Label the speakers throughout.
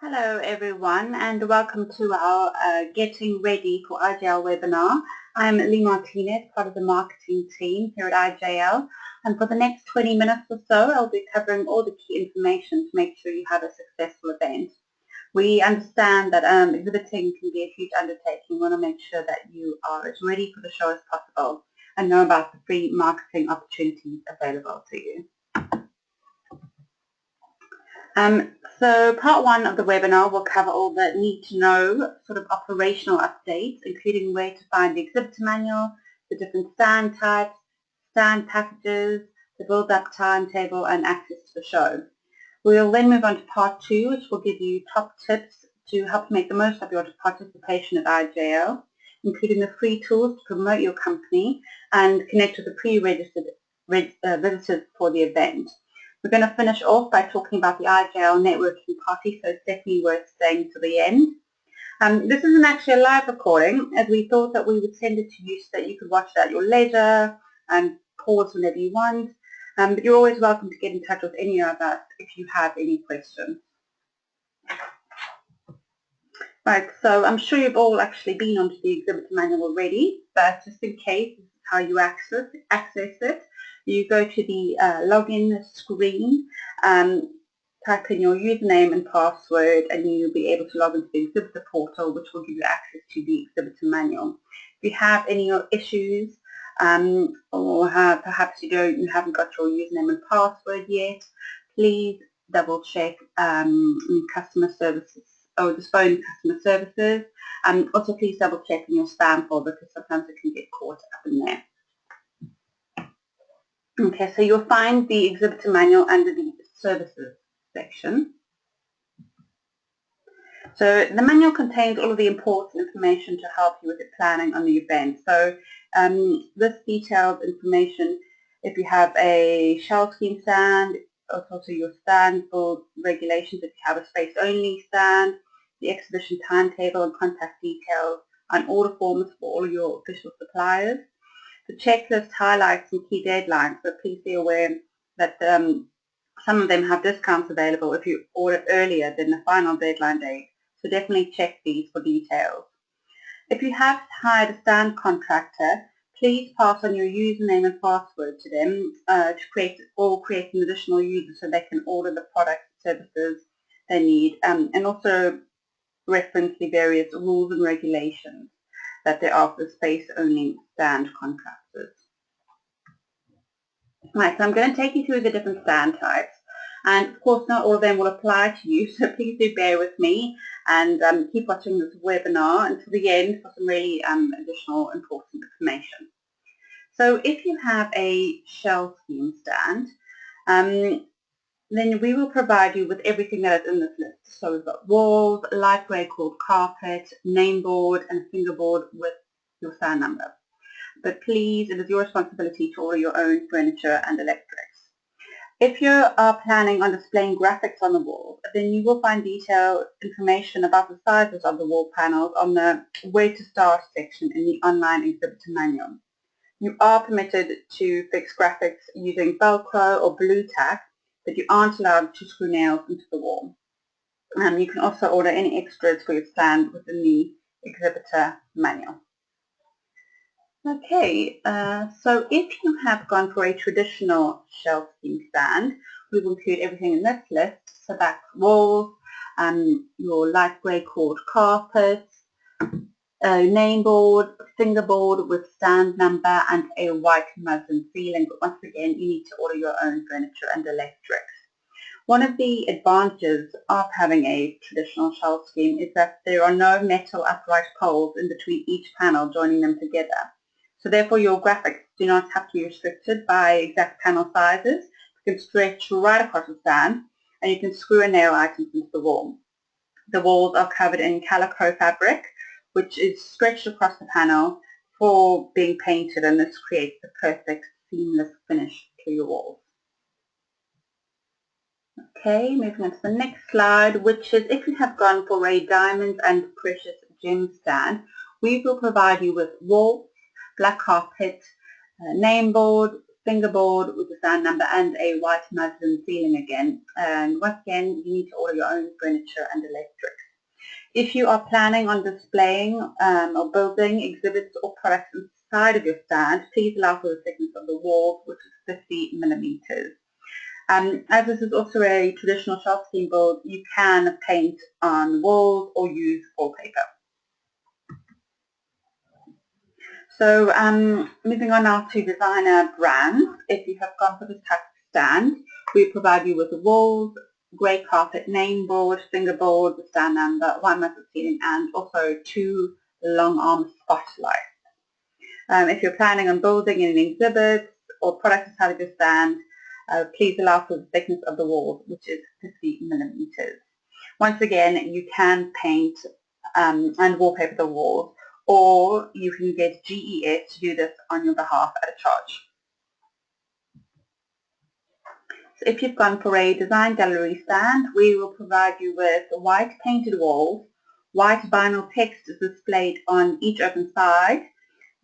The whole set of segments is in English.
Speaker 1: Hello everyone and welcome to our Getting Ready for IJL webinar. I'm Lee Martinez, part of the marketing team here at IJL, and for the next 20 minutes or so I'll be covering all the key information to make sure you have a successful event. We understand that exhibiting can be a huge undertaking. We want to make sure that you are as ready for the show as possible and know about the free marketing opportunities available to you. So part one of the webinar will cover all the need to know sort of operational updates, including where to find the exhibitor manual, the different stand types, stand packages, the build-up timetable and access to the show. We'll then move on to part two, which will give you top tips to help make the most of your participation at IJL, including the free tools to promote your company and connect with the pre-registered visitors for the event. We're going to finish off by talking about the IJL networking party, so it's definitely worth staying to the end. This isn't actually a live recording, as we thought that we would send it to you so that you could watch it at your leisure and pause whenever you want. But you're always welcome to get in touch with any of us if you have any questions. Right, so I'm sure you've all actually been onto the exhibitor manual already, but just in case, this is how you access it. You go to the login screen, type in your username and password, and you'll be able to log into the exhibitor portal, which will give you access to the exhibitor manual. If you have any issues, or perhaps you haven't got your username and password yet, please double check customer services or just phone customer services. Also, please double check in your spam folder because sometimes it can get caught up in there. Okay, so you'll find the exhibitor manual under the services section. So the manual contains all of the important information to help you with the planning on the event. So this detailed information, if you have a shelf scheme stand, also your stand for regulations if you have a space-only stand, the exhibition timetable and contact details, and order forms for all your official suppliers. The checklist highlights some key deadlines, but please be aware that some of them have discounts available if you order earlier than the final deadline date, so definitely check these for details. If you have hired a stand contractor, please pass on your username and password to them to create an additional user so they can order the products and services they need, and also reference the various rules and regulations that there are for space-only stand contractors. Right, so I'm going to take you through the different stand types, and of course not all of them will apply to you, so please do bear with me and keep watching this webinar until the end for some really additional important information. So if you have a shelf scheme stand, then we will provide you with everything that is in this list. So we've got walls, light grey cord carpet, name board and a fingerboard with your stand number. But please, it is your responsibility to order your own furniture and electrics. If you are planning on displaying graphics on the wall, then you will find detailed information about the sizes of the wall panels on the Where to Start section in the online exhibitor manual. You are permitted to fix graphics using Velcro or blue tack, but you aren't allowed to screw nails into the wall. You can also order any extras for your stand within the exhibitor manual. Okay, so if you have gone for a traditional shelf scheme stand, we will include everything in this list. So that's walls, your light grey cord carpets, a name board, fingerboard with stand number and a white muslin ceiling. But once again, you need to order your own furniture and electrics. One of the advantages of having a traditional shelf scheme is that there are no metal upright poles in between each panel joining them together. So therefore your graphics do not have to be restricted by exact panel sizes. You can stretch right across the stand and you can screw and nail items into the wall. The walls are covered in calico fabric, which is stretched across the panel for being painted, and this creates the perfect seamless finish to your walls. Okay, moving on to the next slide, which is if you have gone for a diamond and precious gem stand, we will provide you with walls, black carpet, name board, fingerboard with the stand number, and a white muslin ceiling again. And once again, you need to order your own furniture and electrics. If you are planning on displaying or building exhibits or products inside of your stand, please allow for the thickness of the walls, which is 50 millimeters. As this is also a traditional shelf scheme build, you can paint on walls or use wallpaper. So moving on now to designer brands. If you have gone for this type of stand, we provide you with the walls, grey carpet, name board, fingerboard, the stand number, white muslin ceiling, and also 2 long arm spotlights. If you're planning on building an exhibit or product inside of your stand, please allow for the thickness of the walls, which is 50 millimeters. Once again, you can paint and wallpaper the walls, or you can get GES to do this on your behalf at a charge. So if you've gone for a design gallery stand, we will provide you with white painted walls, white vinyl text is displayed on each open side,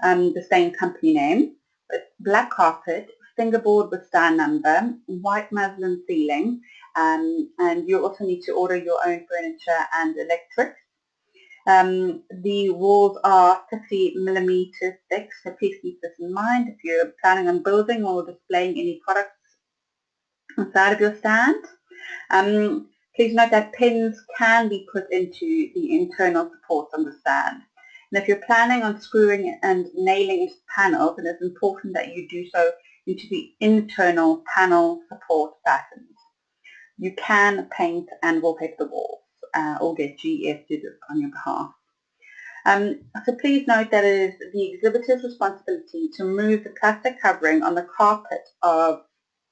Speaker 1: the same company name, with black carpet, fingerboard with stand number, white muslin ceiling, and you also need to order your own furniture and electrics. The walls are 50 millimeters thick, so please keep this in mind if you're planning on building or displaying any products inside of your stand. Please note that pins can be put into the internal supports on the stand. And if you're planning on screwing and nailing into panels, then it's important that you do so into the internal panel support patterns. You can paint and wallpaper the walls or get GES to do this on your behalf. So please note that it is the exhibitor's responsibility to remove the plastic covering on the carpet of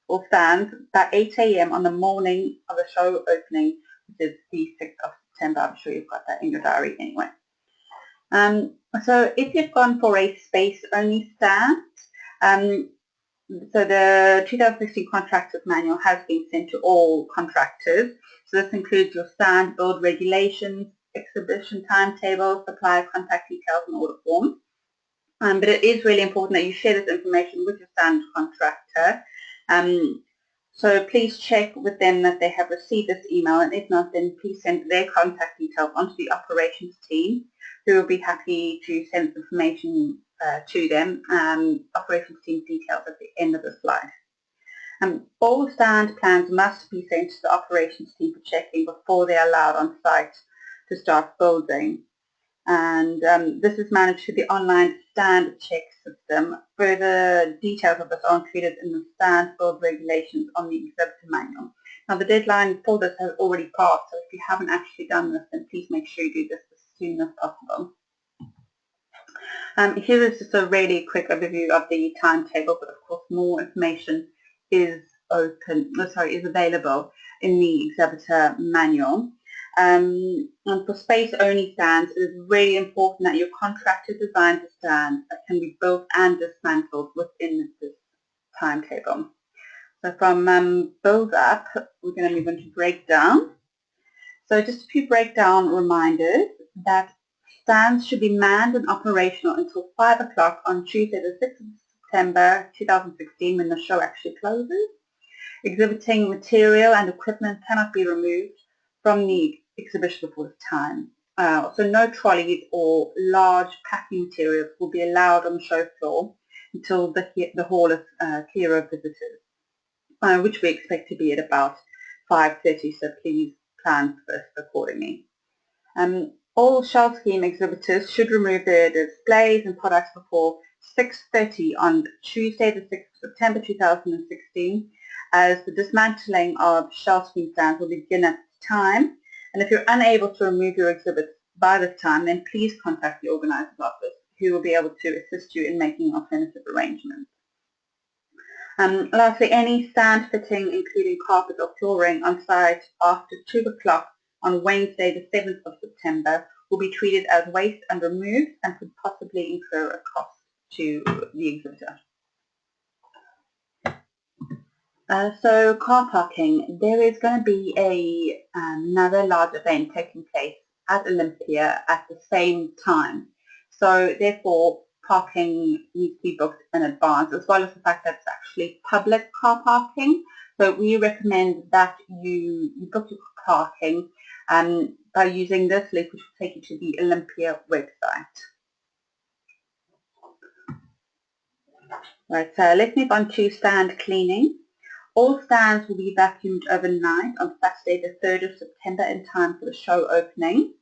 Speaker 1: or stands by 8 AM on the morning of the show opening, which is the 6th of September. I'm sure you've got that in your diary anyway. So if you've gone for a space-only stand, so the 2016 Contractors Manual has been sent to all contractors. So this includes your stand build regulations, exhibition timetable, supplier contact details, and order forms. But it is really important that you share this information with your stand contractor. So please check with them that they have received this email, and if not, then please send their contact details onto the operations team, who will be happy to send information to them. Operations team details at the end of the slide. All stand plans must be sent to the operations team for checking before they are allowed on site to start building. And this is managed through the online stand check system. Further details of this are included in the stand build regulations on the Exhibitor Manual. Now the deadline for this has already passed, so if you haven't actually done this, then please make sure you do this as soon as possible. Here is just a really quick overview of the timetable, but of course more information is available in the Exhibitor Manual. And for space-only stands, it is really important that your contractor designs a stand that can be built and dismantled within this timetable. So from build up, we're going to move on to breakdown. So just a few breakdown reminders that stands should be manned and operational until 5 o'clock on Tuesday the 6th of September 2016 when the show actually closes. Exhibiting material and equipment cannot be removed from the exhibition before this time. So no trolleys or large packing materials will be allowed on the show floor until the hall is clear of visitors, which we expect to be at about 5:30, so please plan for this accordingly. All shelf scheme exhibitors should remove their displays and products before 6:30 on Tuesday the 6th of September 2016, as the dismantling of shelf scheme stands will begin at the time. And if you're unable to remove your exhibits by this time, then please contact the organizer's office, who will be able to assist you in making alternative arrangements. Lastly, any stand fitting, including carpet or flooring, on site after 2 o'clock on Wednesday the 7th of September will be treated as waste and removed and could possibly incur a cost to the exhibitor. So car parking, there is going to be another large event taking place at Olympia at the same time. So therefore, parking needs to be booked in advance, as well as the fact that it's actually public car parking. So we recommend that you book your parking by using this link, which will take you to the Olympia website. Right, so let's move on to stand cleaning. All stands will be vacuumed overnight on Saturday the 3rd of September in time for the show opening.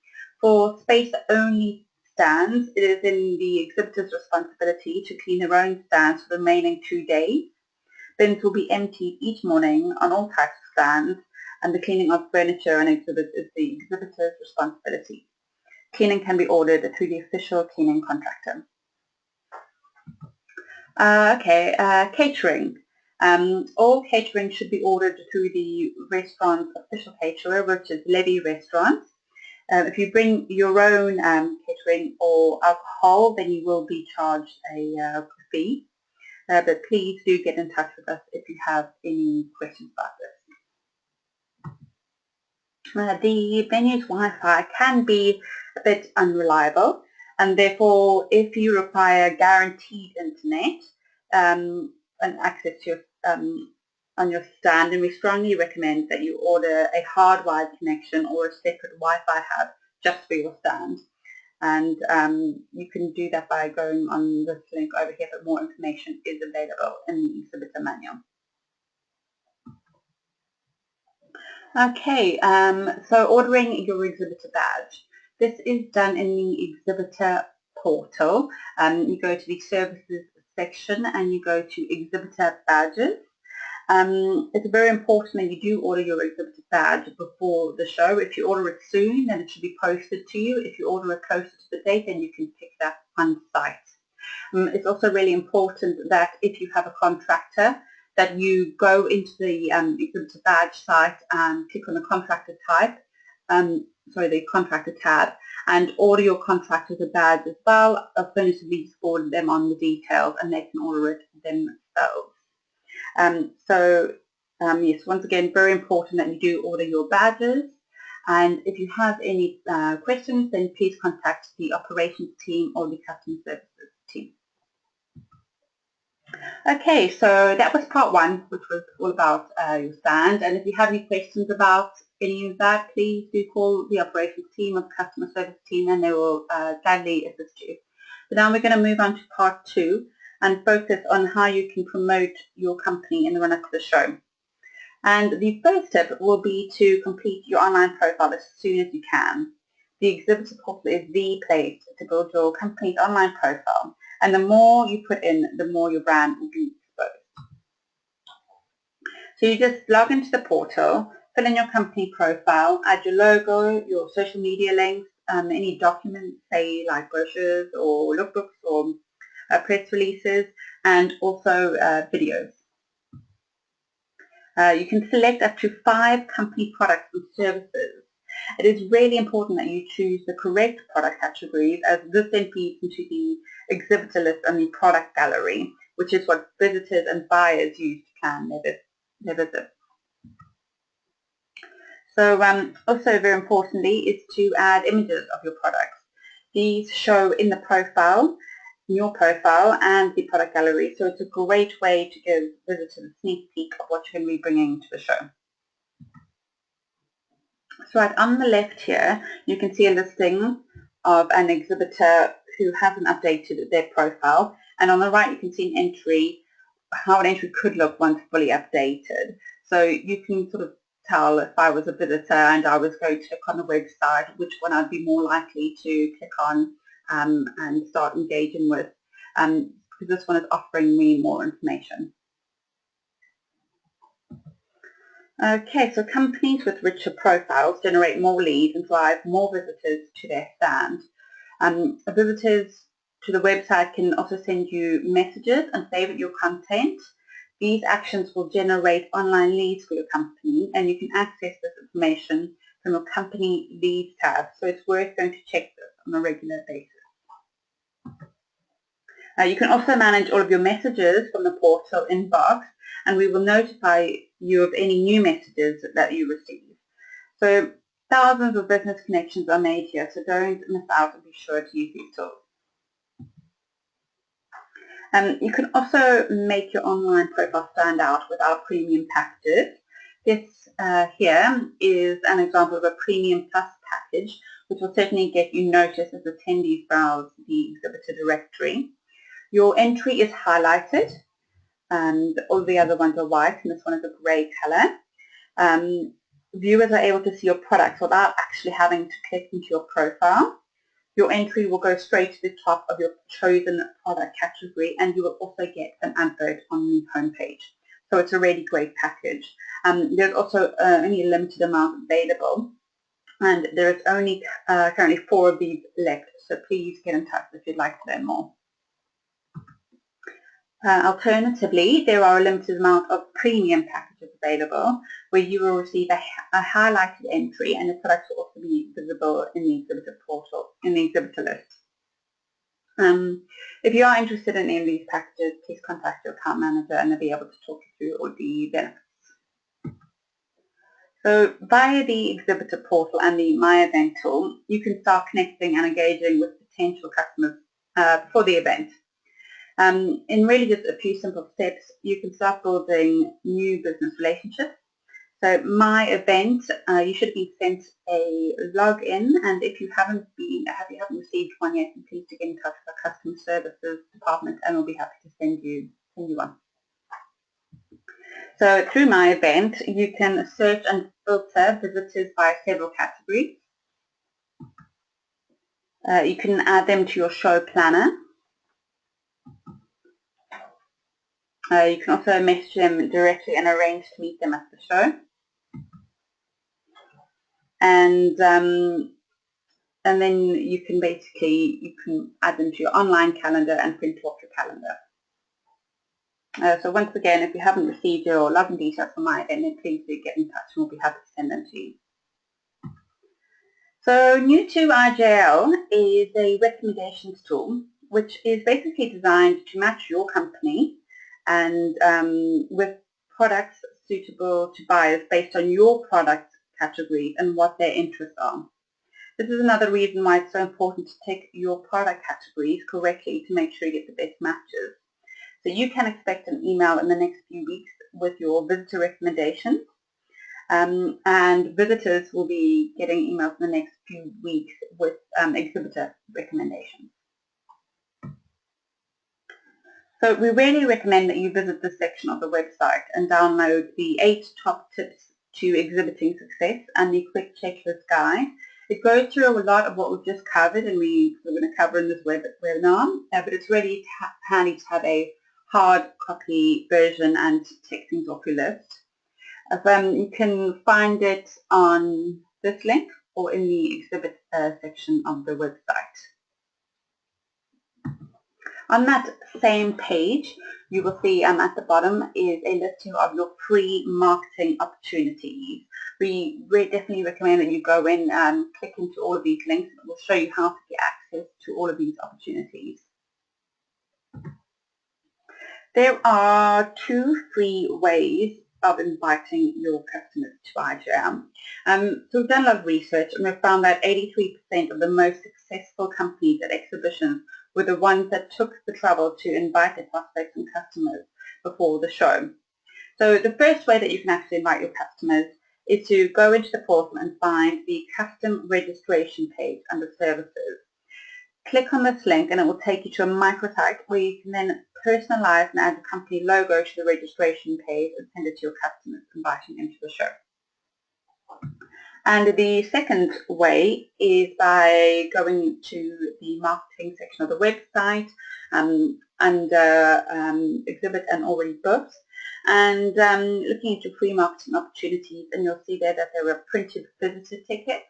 Speaker 1: For space-only stands, it is in the exhibitor's responsibility to clean their own stands for the remaining 2 days. Bins will be emptied each morning on all types of stands, and the cleaning of furniture and exhibits is the exhibitor's responsibility. Cleaning can be ordered through the official cleaning contractor. Catering. All catering should be ordered through the restaurant's official caterer, which is Levy Restaurants. If you bring your own catering or alcohol, then you will be charged a fee. But please do get in touch with us if you have any questions about this. The venue's Wi-Fi can be a bit unreliable, and therefore if you require guaranteed internet and access to your, on your stand, then we strongly recommend that you order a hardwired connection or a separate Wi-Fi hub just for your stand. And you can do that by going on this link over here, but more information is available in the Exhibitor Manual. Okay, so ordering your exhibitor badge. This is done in the exhibitor portal. You go to the services section and you go to exhibitor badges. It's very important that you do order your exhibitor badge before the show. If you order it soon, then it should be posted to you. If you order it closer to the date, then you can pick that on site. It's also really important that if you have a contractor, that you go into the exhibitor badge site and click on the contractor type, the contractor tab, and order your contractors a badge as well. Alternatively, just forward them on the details and they can order it themselves. Yes, once again, very important that you do order your badges. And if you have any questions, then please contact the operations team or the customer services team. Okay, so that was part one, which was all about your stand. And if you have any questions about any of that, please do call the operations team or the customer service team and they will gladly assist you. But now we're going to move on to part two and focus on how you can promote your company in the run-up to the show. And the first step will be to complete your online profile as soon as you can. The exhibitor portal is the place to build your company's online profile, and the more you put in, the more your brand will be exposed. So you just log into the portal, fill in your company profile, add your logo, your social media links, any documents, say like brochures or lookbooks or press releases, and also videos. You can select up to 5 company products and services. It is really important that you choose the correct product categories, as this then feeds into the exhibitor list and the product gallery, which is what visitors and buyers use to plan their visit. So also very importantly is to add images of your products. These show in the profile, your profile and the product gallery, so it's a great way to give visitors a sneak peek of what you're going to be bringing to the show. So right on the left here you can see a listing of an exhibitor who hasn't updated their profile, and on the right you can see an entry, how an entry could look once fully updated. So you can sort of tell if I was a visitor and I was going to click on the website, which one I'd be more likely to click on and start engaging with, because this one is offering me more information. Okay, so companies with richer profiles generate more leads and drive more visitors to their stand. Visitors to the website can also send you messages and favorite your content. These actions will generate online leads for your company, and you can access this information from your company leads tab, so it's worth going to check this on a regular basis. You can also manage all of your messages from the portal inbox, and we will notify you of any new messages that you receive. So thousands of business connections are made here, so don't miss out and be sure to use these tools. You can also make your online profile stand out with our premium packages. This here is an example of a premium plus package, which will certainly get you noticed as attendees browse the exhibitor directory. Your entry is highlighted, and all the other ones are white, and this one is a grey colour. Viewers are able to see your products without actually having to click into your profile. Your entry will go straight to the top of your chosen product category, and you will also get an advert on the homepage. So it's a really great package. There's also only a limited amount available, and there is only currently 4 of these left, so please get in touch if you'd like to learn more. Alternatively, there are a limited amount of premium packages available where you will receive a highlighted entry, and the products will also be visible in the exhibitor portal, in the exhibitor list. If you are interested in any of these packages, please contact your account manager and they'll be able to talk you through all the benefits. So via the exhibitor portal and the My Event tool, you can start connecting and engaging with potential customers for the event. In really just a few simple steps, you can start building new business relationships. So My Event, you should be sent a login, and if you haven't received one yet, then please get in touch with our customer services department, and we'll be happy to send you one. So through My Event, you can search and filter visitors by several categories. You can add them to your show planner. You can also message them directly and arrange to meet them at the show. And then you can add them to your online calendar and print off your calendar. So once again, if you haven't received your login details from My Event, then please do get in touch and we'll be happy to send them to you. So new to IJL is a recommendations tool, which is basically designed to match your company and with products suitable to buyers based on your product categories and what their interests are. This is another reason why it's so important to tick your product categories correctly to make sure you get the best matches. So you can expect an email in the next few weeks with your visitor recommendations, and visitors will be getting emails in the next few weeks with exhibitor recommendations. So we really recommend that you visit this section of the website and download the 8 top tips to exhibiting success and the quick checklist guide. It goes through a lot of what we've just covered and we're going to cover in this webinar, but it's really handy to have a hard copy version and tick things off your list. You can find it on this link or in the exhibit section of the website. On that same page, you will see at the bottom is a listing of your free marketing opportunities. We definitely recommend that you go in and click into all of these links, and it will show you how to get access to all of these opportunities. There are 2 free ways of inviting your customers to IJL. So we've done a lot of research and we've found that 83% of the most successful companies at exhibitions were the ones that took the trouble to invite their prospects and customers before the show. So the first way that you can actually invite your customers is to go into the portal and find the custom registration page under services. Click on this link and it will take you to a microsite where you can then personalize and add the company logo to the registration page and send it to your customers, inviting them to the show. And the second way is by going to the marketing section of the website under Exhibit and Already Booked, and looking at your free marketing opportunities, and you'll see there that there are printed visitor tickets,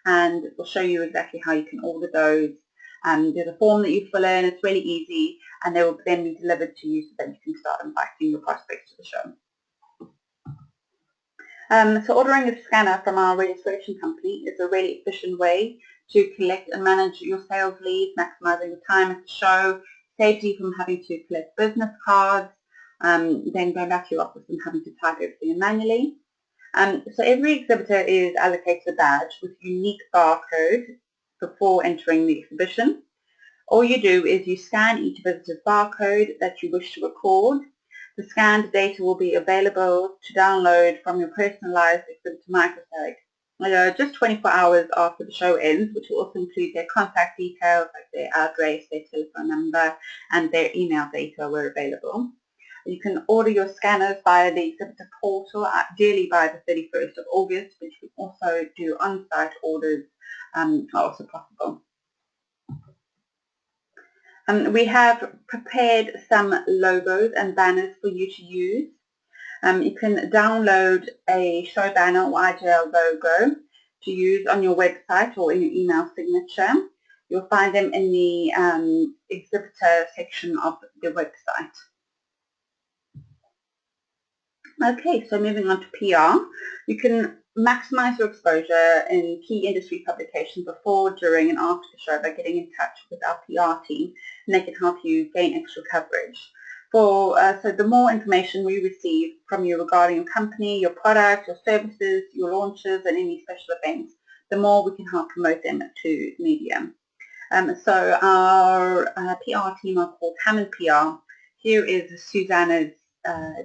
Speaker 1: and it will show you exactly how you can order those. There's a form that you fill in, it's really easy, and they will then be delivered to you so that you can start inviting your prospects to the show. So ordering a scanner from our registration company is a really efficient way to collect and manage your sales leads, maximising the time at the show, saves you from having to collect business cards, then going back to your office and having to type everything in manually. So every exhibitor is allocated a badge with a unique barcode before entering the exhibition. All you do is you scan each visitor's barcode that you wish to record. The scanned data will be available to download from your personalized Exhibitor microsite just 24 hours after the show ends, which will also include their contact details like their address, their telephone number, and their email data where available. You can order your scanners via the Exhibitor portal, ideally by the 31st of August, but you can also do on-site orders are also possible. We have prepared some logos and banners for you to use. You can download a show banner or IJL logo to use on your website or in your email signature. You'll find them in the exhibitor section of the website. Okay, so moving on to PR. You can maximize your exposure in key industry publications before, during and after the show by getting in touch with our PR team, and they can help you gain extra coverage. So the more information we receive from you regarding your company, your product, your services, your launches and any special events, the more we can help promote them to media. So our PR team are called Hammond PR. Here is Susanna's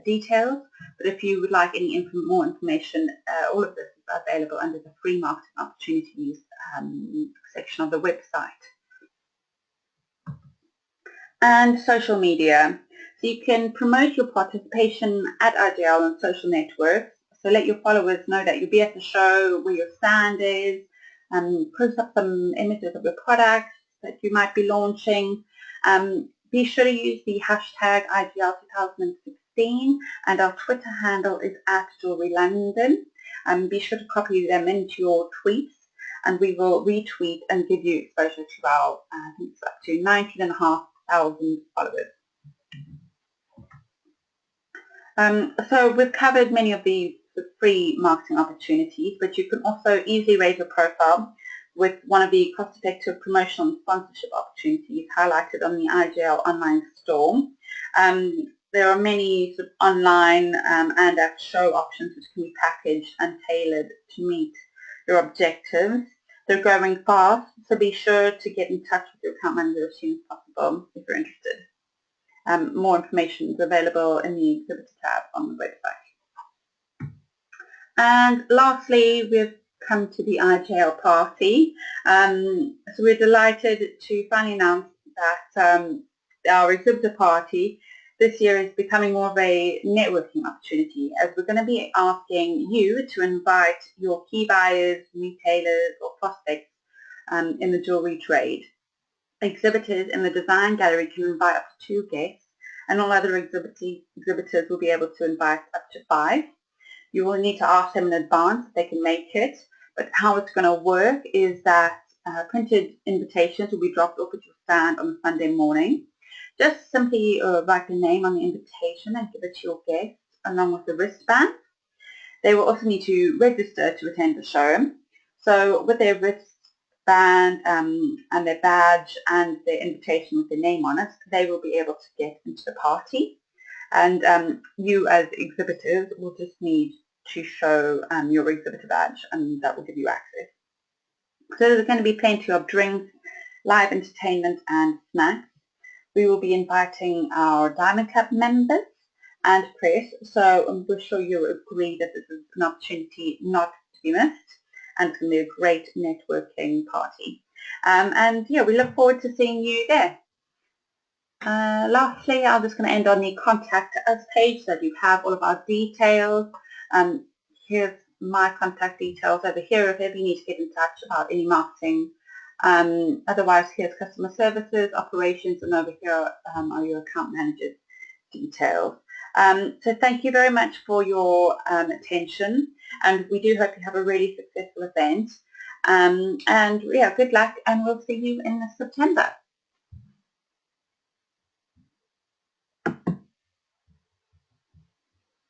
Speaker 1: details, but if you would like any more information, all of this is available under the free marketing opportunities section of the website. And social media. So you can promote your participation at IJL on social networks. So let your followers know that you'll be at the show, where your stand is, post up some images of your products that you might be launching. Be sure to use the hashtag IJL 2016, and our Twitter handle is @JewelleryLondon. Be sure to copy them into your tweets, and we will retweet and give you exposure to our, I think it's up to 19,500 followers. So we've covered many of the free marketing opportunities, but you can also easily raise your profile with one of the cost-effective promotional and sponsorship opportunities highlighted on the IJL online store. There are many sort of online and at show options which can be packaged and tailored to meet your objectives. They're growing fast, so be sure to get in touch with your account manager as soon as possible if you're interested. More information is available in the Exhibitor tab on the website. And lastly, we've come to the IJL party. So we're delighted to finally announce that our exhibitor party this year is becoming more of a networking opportunity, as we're going to be asking you to invite your key buyers, retailers or prospects in the jewellery trade. Exhibitors in the design gallery can invite up to 2 guests, and all other exhibitors will be able to invite up to 5. You will need to ask them in advance if they can make it, but how it's going to work is that printed invitations will be dropped off at your stand on a Sunday morning. Just simply write the name on the invitation and give it to your guests along with the wristband. They will also need to register to attend the show. So with their wristband and their badge and their invitation with their name on it, they will be able to get into the party. And you as exhibitors will just need to show your exhibitor badge, and that will give you access. So there's going to be plenty of drinks, live entertainment and snacks. We will be inviting our Diamond Club members and press, so we're sure you'll agree that this is an opportunity not to be missed, and it's going to be a great networking party. And yeah, we look forward to seeing you there. Lastly, I'm just going to end on the contact us page so that you have all of our details. Here's my contact details over here if ever you need to get in touch about any marketing. Otherwise, here's customer services, operations, and over here are your account manager's details. So thank you very much for your attention, and we do hope you have a really successful event. And yeah, good luck, and we'll see you in September.